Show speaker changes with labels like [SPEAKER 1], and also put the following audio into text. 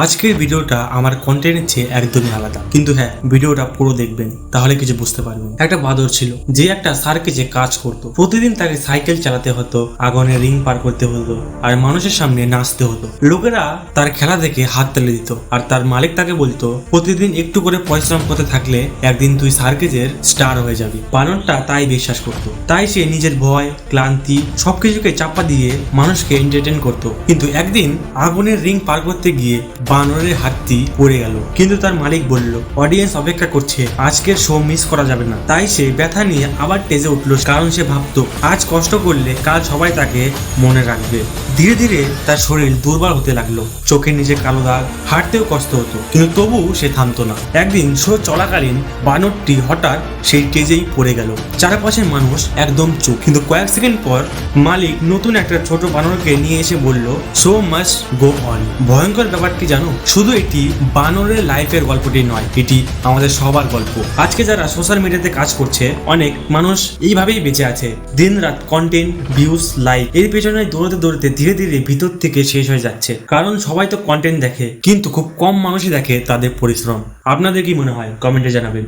[SPEAKER 1] আজকের ভিডিওটা আমার কন্টেন্টের চেয়ে একদমই আলাদা, কিন্তু হ্যাঁ, ভিডিওটা পুরো দেখবেন তাহলে কিছু বুঝতে পারবেন। একটা বাঁদর ছিল যে একটা সার্কেজে কাজ করতো। প্রতিদিন তাকে সাইকেল চালাতে হতো, আগুনের রিং পার করতে হতো, আর মানুষের সামনে নাচতে হতো। লোকেরা তার খেলা দেখে হাত তালি দিত, আর তার মালিক তাকে বলতো, প্রতিদিন একটু করে পরিশ্রম করতে থাকলে একদিন তুই সার্কেজের স্টার হয়ে যাবি। বানরটা তাই বিশ্বাস করতো, তাই সে নিজের ভয়, ক্লান্তি সবকিছুকে চাপা দিয়ে মানুষকে এন্টারটেইন করতো। কিন্তু একদিন আগুনের রিং পার করতে গিয়ে বানরের হাতটি পড়ে গেল, কিন্তু তার মালিক বলল, অডিয়েন্স অপেক্ষা করছে, আজকের শো মিস করা যাবে না। তাই সে ব্যথা নিয়ে আবার টেজে উঠলো, কারণ সে ভাবতো আজ কষ্ট করলে কাল সবাই তাকে মনে রাখবে। ধীরে ধীরে তার শরীর দুর্বল হতে লাগলো, চোখের নিচে কালো দাগ, হাঁটতেও কষ্ট হতো, কিন্তু তবু সে থামতো না। একদিন শো চলাকালীন বানরটি হঠাৎ সেই টেজেই পড়ে গেল। চারপাশের মানুষ একদম চুপ, কিন্তু কয়েক সেকেন্ড পর মালিক নতুন একটা ছোট বানরকে নিয়ে এসে বলল, শো মাস্ট গো অন। ভয়ঙ্কর ব্যাপারটি জানো, শুধু এটি বানরের লাইফের গল্পটি নয়, এটি আমাদের সবার গল্প। আজকে যারা সোশ্যাল মিডিয়াতে কাজ করছে, অনেক মানুষ এইভাবেই বেঁচে আছে, দিন রাত কন্টেন্ট, ভিউজ, লাইক, এর পেছনে দৌড়তে দৌড়তে ধীরে ধীরে ভিতর থেকে শেষ হয়ে যাচ্ছে। কারণ সবাই তো কন্টেন্ট দেখে, কিন্তু খুব কম মানুষই দেখে তাদের পরিশ্রম। আপনাদের কি মনে হয় কমেন্টে জানাবেন।